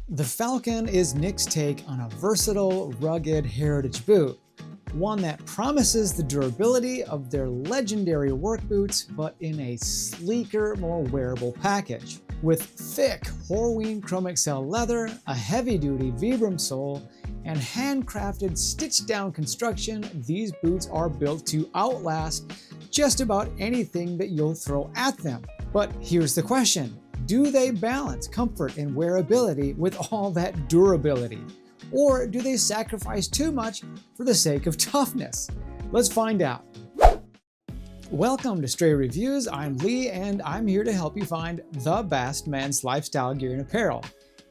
The Falcon is Nick's take on a versatile, rugged heritage boot, one that promises the durability of their legendary work boots, but in a sleeker, more wearable package. With thick Horween Chromexcel leather, a heavy-duty Vibram sole, and handcrafted stitched-down construction, these boots are built to outlast just about anything that you'll throw at them. But here's the question. Do they balance comfort and wearability with all that durability? Or do they sacrifice too much for the sake of toughness? Let's find out. Welcome to Stray Reviews. I'm Lee and I'm here to help you find the best men's lifestyle gear and apparel.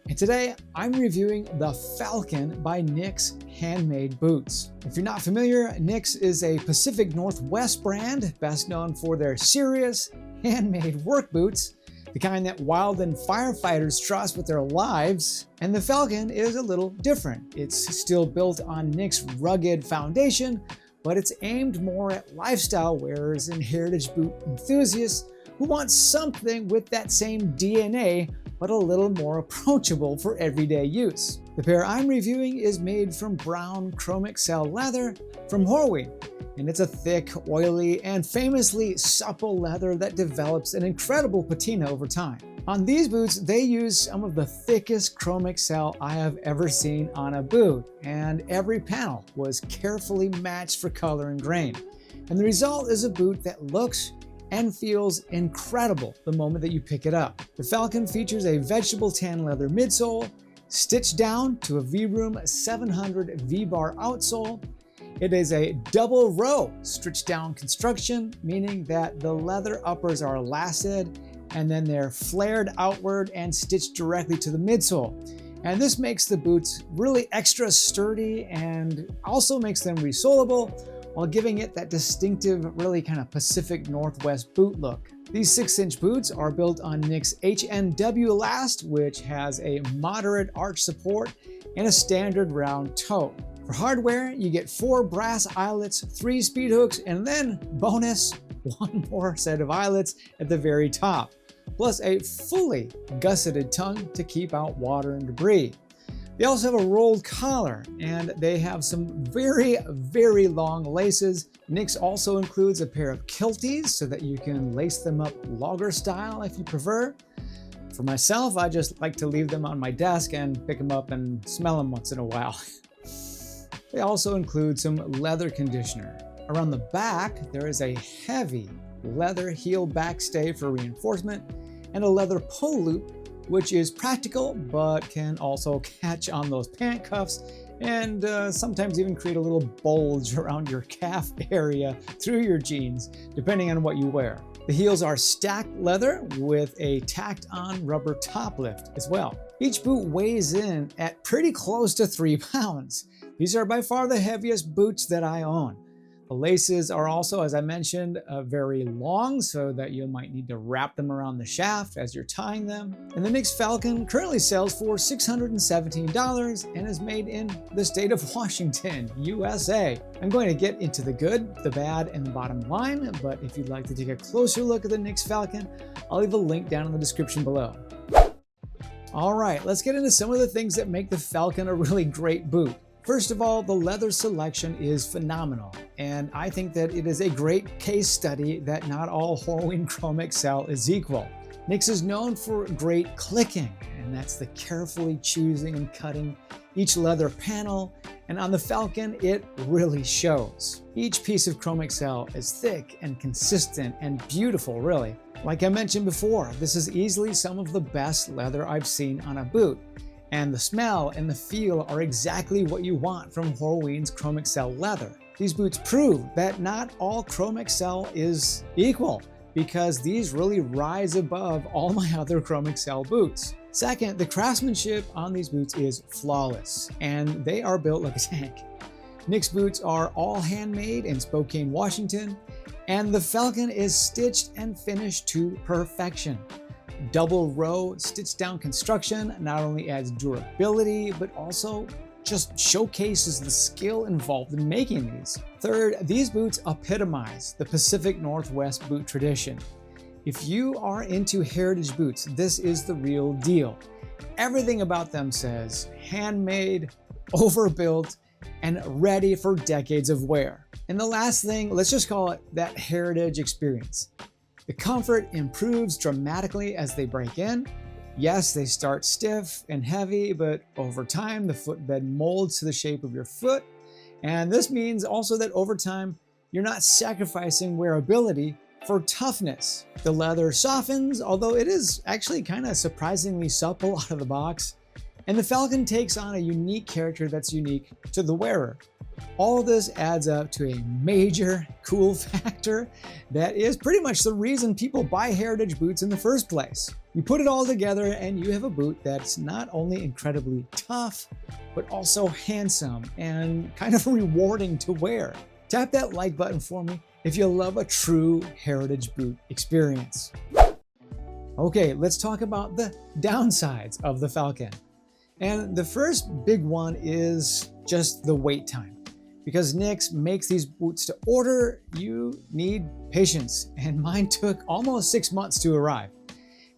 And today I'm reviewing the Falcon by Nick's Handmade boots. If you're not familiar, Nick's is a Pacific Northwest brand best known for their serious handmade work boots, the kind that wildland firefighters trust with their lives. And the Falcon is a little different. It's still built on Nick's rugged foundation, but it's aimed more at lifestyle wearers and heritage boot enthusiasts who want something with that same DNA, but a little more approachable for everyday use. The pair I'm reviewing is made from brown Chromexcel leather from Horween, and it's a thick, oily, and famously supple leather that develops an incredible patina over time. On these boots, they use some of the thickest Chromexcel I have ever seen on a boot, and every panel was carefully matched for color and grain. And the result is a boot that looks and feels incredible the moment that you pick it up. The Falcon features a vegetable tan leather midsole, stitched down to a Vibram 700 V-bar outsole. It is a double row stitched down construction, meaning that the leather uppers are lasted and then they're flared outward and stitched directly to the midsole. And this makes the boots really extra sturdy and also makes them resolable, while giving it that distinctive, really kind of Pacific Northwest boot look. These 6-inch boots are built on Nick's HNW last, which has a moderate arch support and a standard round toe. For hardware, you get 4 brass eyelets, 3 speed hooks, and then bonus, 1 more set of eyelets at the very top, plus a fully gusseted tongue to keep out water and debris. They also have a rolled collar, and they have some very, very long laces. Nick's also includes a pair of kilties so that you can lace them up logger style if you prefer. For myself, I just like to leave them on my desk and pick them up and smell them once in a while. They also include some leather conditioner. Around the back, there is a heavy leather heel backstay for reinforcement and a leather pull loop, which is practical, but can also catch on those pant cuffs and sometimes even create a little bulge around your calf area through your jeans, depending on what you wear. The heels are stacked leather with a tacked on rubber top lift as well. Each boot weighs in at pretty close to 3 pounds. These are by far the heaviest boots that I own. The laces are also, as I mentioned, very long, so that you might need to wrap them around the shaft as you're tying them. And the Nick's Falcon currently sells for $617 and is made in the state of Washington, USA. I'm going to get into the good, the bad, and the bottom line, but if you'd like to take a closer look at the Nick's Falcon, I'll leave a link down in the description below. All right, let's get into some of the things that make the Falcon a really great boot. First of all, the leather selection is phenomenal, and I think that it is a great case study that not all Horween Chromexcel is equal. Nick's is known for great clicking, and that's the carefully choosing and cutting each leather panel, and on the Falcon, it really shows. Each piece of Chromexcel is thick and consistent and beautiful, really. Like I mentioned before, this is easily some of the best leather I've seen on a boot. And the smell and the feel are exactly what you want from Horween's Chromexcel leather. These boots prove that not all Chromexcel is equal, because these really rise above all my other Chromexcel boots. Second, the craftsmanship on these boots is flawless, and they are built like a tank. Nick's boots are all handmade in Spokane, Washington, and the Falcon is stitched and finished to perfection. Double row stitched down construction not only adds durability, but also just showcases the skill involved in making these. Third, these boots epitomize the Pacific Northwest boot tradition. If you are into heritage boots, this is the real deal. Everything about them says handmade, overbuilt, and ready for decades of wear. And the last thing, let's just call it that heritage experience. The comfort improves dramatically as they break in. Yes, they start stiff and heavy, but over time, the footbed molds to the shape of your foot. And this means also that over time, you're not sacrificing wearability for toughness. The leather softens, although it is actually kind of surprisingly supple out of the box. And the Falcon takes on a unique character that's unique to the wearer. All of this adds up to a major cool factor that is pretty much the reason people buy heritage boots in the first place. You put it all together and you have a boot that's not only incredibly tough, but also handsome and kind of rewarding to wear. Tap that like button for me if you love a true heritage boot experience. Okay, let's talk about the downsides of the Falcon. And the first big one is just the wait time. Because NYX makes these boots to order, you need patience, and mine took almost 6 months to arrive.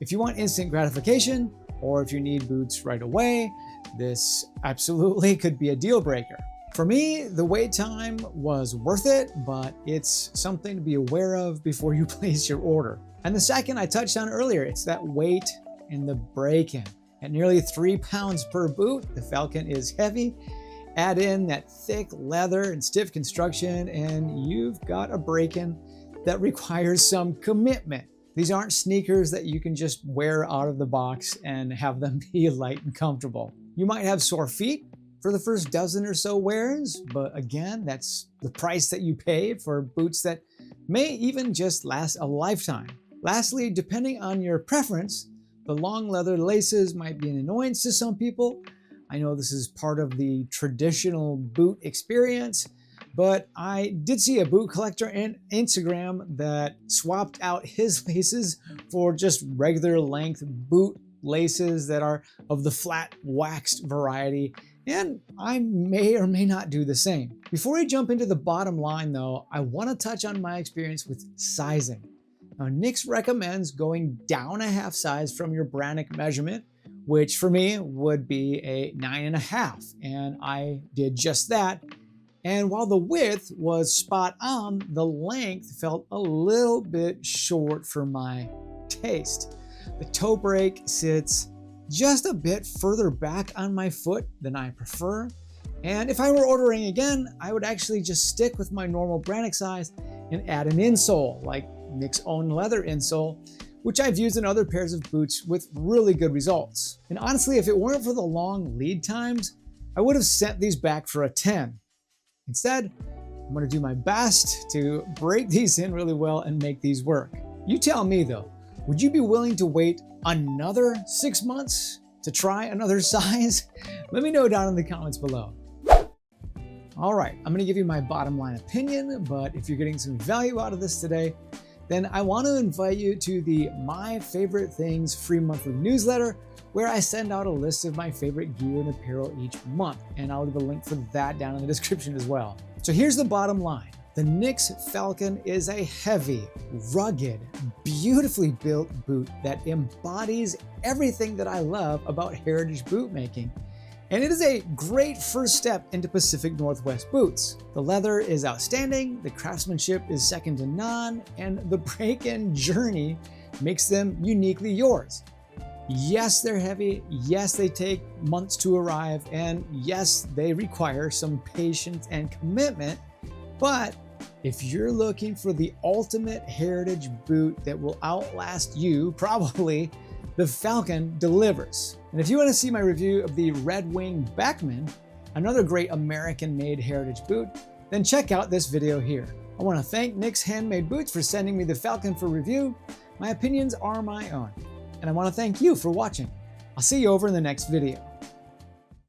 If you want instant gratification, or if you need boots right away, this absolutely could be a deal breaker. For me, the wait time was worth it, but it's something to be aware of before you place your order. And the second I touched on earlier, it's that weight and the break-in. At nearly 3 pounds per boot, the Falcon is heavy. Add in that thick leather and stiff construction, and you've got a break-in that requires some commitment. These aren't sneakers that you can just wear out of the box and have them be light and comfortable. You might have sore feet for the first dozen or so wears, but again, that's the price that you pay for boots that may even just last a lifetime. Lastly, depending on your preference, the long leather laces might be an annoyance to some people. I know this is part of the traditional boot experience, but I did see a boot collector on Instagram that swapped out his laces for just regular length boot laces that are of the flat waxed variety, and I may or may not do the same. Before we jump into the bottom line though, I want to touch on my experience with sizing. Now, NYX recommends going down a half size from your Brannock measurement, which for me would be a 9.5, and I did just that. And while the width was spot on, the length felt a little bit short for my taste. The toe break sits just a bit further back on my foot than I prefer. And if I were ordering again, I would actually just stick with my normal Brannock size and add an insole, like NYX's own leather insole, which I've used in other pairs of boots with really good results. And honestly, if it weren't for the long lead times, I would have sent these back for a 10. Instead, I'm gonna do my best to break these in really well and make these work. You tell me though, would you be willing to wait another 6 months to try another size? Let me know down in the comments below. All right, I'm gonna give you my bottom line opinion, but if you're getting some value out of this today, then I want to invite you to the My Favorite Things free monthly newsletter, where I send out a list of my favorite gear and apparel each month, and I'll leave a link for that down in the description as well. So here's the bottom line. The NYX Falcon is a heavy, rugged, beautifully built boot that embodies everything that I love about heritage boot making. And it is a great first step into Pacific Northwest boots. The leather is outstanding, the craftsmanship is second to none, and the break-in journey makes them uniquely yours. Yes, they're heavy, yes, they take months to arrive, and yes, they require some patience and commitment, but if you're looking for the ultimate heritage boot that will outlast you, probably, the Falcon delivers. And if you want to see my review of the Red Wing Backman, another great American-made heritage boot, then check out this video here. I want to thank NYX Handmade Boots for sending me the Falcon for review. My opinions are my own. And I want to thank you for watching. I'll see you over in the next video.